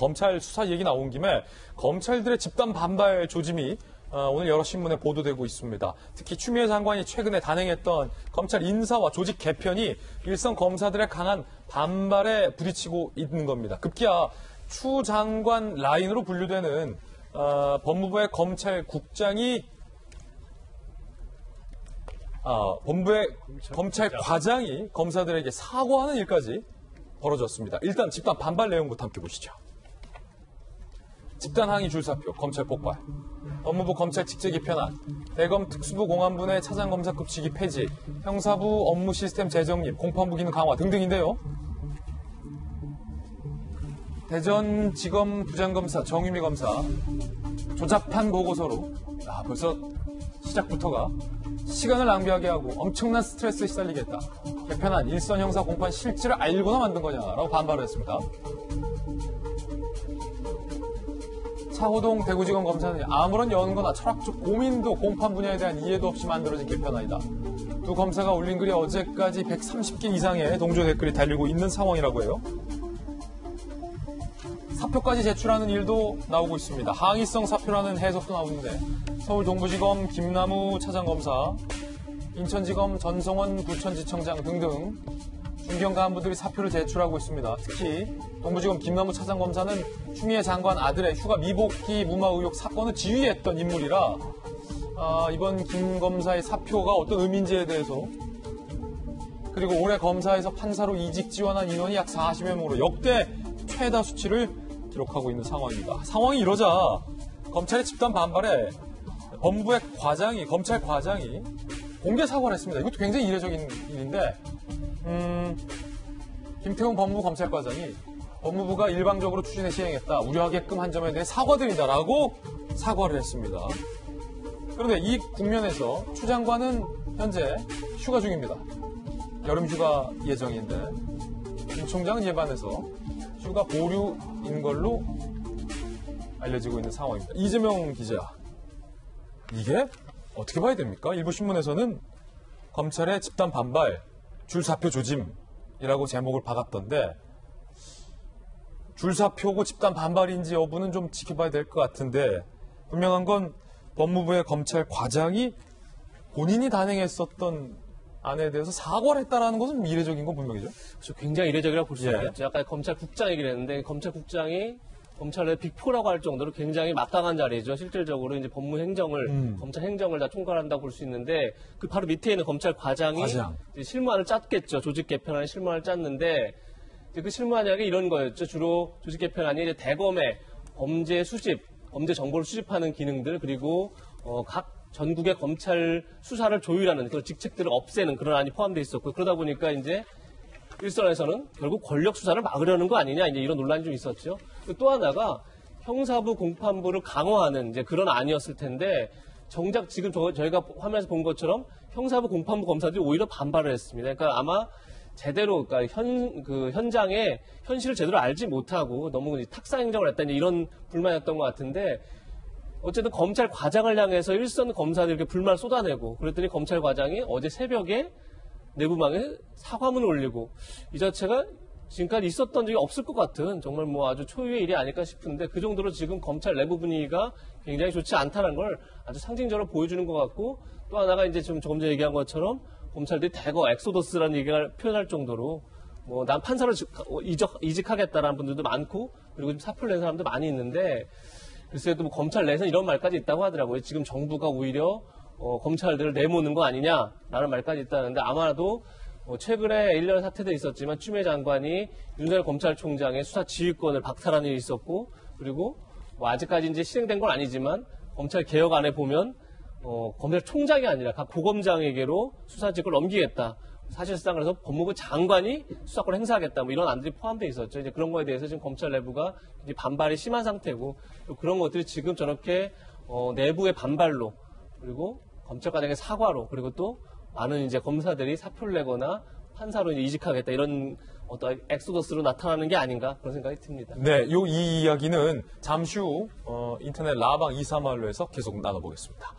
검찰 수사 얘기 나온 김에 검찰들의 집단 반발 조짐이 오늘 여러 신문에 보도되고 있습니다. 특히 추미애 장관이 최근에 단행했던 검찰 인사와 조직 개편이 일선 검사들의 강한 반발에 부딪히고 있는 겁니다. 급기야 추 장관 라인으로 분류되는 법무부의 검찰국장이 법무부의 검찰과장이 검사들에게 사과하는 일까지 벌어졌습니다. 일단 집단 반발 내용부터 함께 보시죠. 집단 항의 줄사표, 검찰 폭발, 법무부 검찰 직제 개편안, 대검 특수부 공안부 내 차장검사급 직위 폐지, 형사부 업무 시스템 재정립, 공판부 기능 강화 등등인데요. 대전지검 부장검사 정유미 검사 조잡한 보고서로 벌써 시작부터가 시간을 낭비하게 하고 엄청난 스트레스에 시달리겠다. 개편안 일선 형사 공판 실질을 알고나 만든 거냐라고 반발을 했습니다. 차호동 대구지검 검사는 아무런 연구나 철학적 고민도 공판 분야에 대한 이해도 없이 만들어진 개편안이다. 두 검사가 올린 글이 어제까지 130개 이상의 동조 댓글이 달리고 있는 상황이라고 해요. 사표까지 제출하는 일도 나오고 있습니다. 항의성 사표라는 해석도 나오는데 서울 동부지검 김남우 차장검사, 인천지검 전성원 부천지청장 등등 중견 간부들이 사표를 제출하고 있습니다. 특히 동부지검 김남우 차장검사는 추미애 장관 아들의 휴가 미복귀 무마 의혹 사건을 지휘했던 인물이라 이번 김 검사의 사표가 어떤 의미인지에 대해서, 그리고 올해 검사에서 판사로 이직 지원한 인원이 약 40여 명으로 역대 최다 수치를 기록하고 있는 상황입니다. 상황이 이러자 검찰의 집단 반발에 법무부의 검찰 과장이 공개 사과를 했습니다. 이것도 굉장히 이례적인 일인데, 김태훈 법무부 검찰과장이 법무부가 일방적으로 추진해 시행했다, 우려하게끔 한 점에 대해 사과드린다라고 사과를 했습니다. 그런데 이 국면에서 추 장관은 현재 휴가 중입니다. 여름 휴가 예정인데 김 총장은 이에 반해서 휴가 보류인 걸로 알려지고 있는 상황입니다. 이재명 기자, 이게 어떻게 봐야 됩니까? 일부 신문에서는 검찰의 집단 반발, 줄사표 조짐이라고 제목을 박았던데, 줄사표고 집단 반발인지 여부는 좀 지켜봐야 될 것 같은데, 분명한 건 법무부의 검찰 과장이 본인이 단행했었던 안에 대해서 사과를 했다는 것은 이례적인 건 분명이죠. 그렇죠. 굉장히 이례적이라고 볼 수 있겠죠. 아까 검찰국장 얘기를 했는데, 검찰국장이 검찰의 빅4라고 할 정도로 굉장히 막강한 자리죠. 실질적으로 이제 법무 행정을, 검찰 행정을 다 총괄한다고 볼 수 있는데, 그 바로 밑에 있는 검찰 과장이 실무안을 짰겠죠. 조직 개편안의 실무안을 짰는데, 그 실무안이 이런 거였죠. 주로 조직 개편안이 이제 대검의 범죄 수집, 범죄 정보를 수집하는 기능들, 그리고 각 전국의 검찰 수사를 조율하는 그런 직책들을 없애는 그런 안이 포함되어 있었고, 그러다 보니까 이제 일선에서는 결국 권력 수사를 막으려는 거 아니냐, 이제 이런 논란이 좀 있었죠. 또 하나가 형사부 공판부를 강화하는 이제 그런 안이었을 텐데, 정작 지금 저희가 화면에서 본 것처럼 형사부 공판부 검사들이 오히려 반발을 했습니다. 그러니까 아마 제대로, 그러니까 현장의 현실을 제대로 알지 못하고 너무 탁상 행정을 했다, 이런 불만이었던 것 같은데, 어쨌든 검찰 과장을 향해서 일선 검사들이 이렇게 불만을 쏟아내고, 그랬더니 검찰 과장이 어제 새벽에 내부망에 사과문을 올리고, 이 자체가 지금까지 있었던 적이 없을 것 같은 정말 뭐 아주 초유의 일이 아닐까 싶은데, 그 정도로 지금 검찰 내부 분위기가 굉장히 좋지 않다는 걸 아주 상징적으로 보여주는 것 같고, 또 하나가 이제 지금 조금 전에 얘기한 것처럼 검찰들이 대거 엑소더스라는 얘기를 표현할 정도로 뭐 난 판사로 이직하겠다라는 분들도 많고, 그리고 사표를 낸 사람도 많이 있는데, 글쎄도 뭐 검찰 내에서는 이런 말까지 있다고 하더라고요. 지금 정부가 오히려 검찰들을 내모는 거 아니냐라는 말까지 있다는데, 아마도 최근에 일련의 사태도 있었지만 추미애 장관이 윤석열 검찰총장의 수사 지휘권을 박탈한 일이 있었고, 그리고 뭐 아직까지 이제 실행된 건 아니지만 검찰 개혁안에 보면 검찰총장이 아니라 각 고검장에게로 수사직을 넘기겠다. 사실상 그래서 법무부 장관이 수사권을 행사하겠다, 뭐 이런 안들이 포함되어 있었죠. 이제 그런 거에 대해서 지금 검찰 내부가 이제 반발이 심한 상태고, 또 그런 것들이 지금 저렇게 내부의 반발로, 그리고 검찰과장의 사과로, 그리고 또 많은 이제 검사들이 사표를 내거나 판사로 이직하겠다, 이런 어떤 엑소더스로 나타나는 게 아닌가, 그런 생각이 듭니다. 네, 이 이야기는 잠시 후 인터넷 라방 2, 3화로에서 계속 나눠보겠습니다.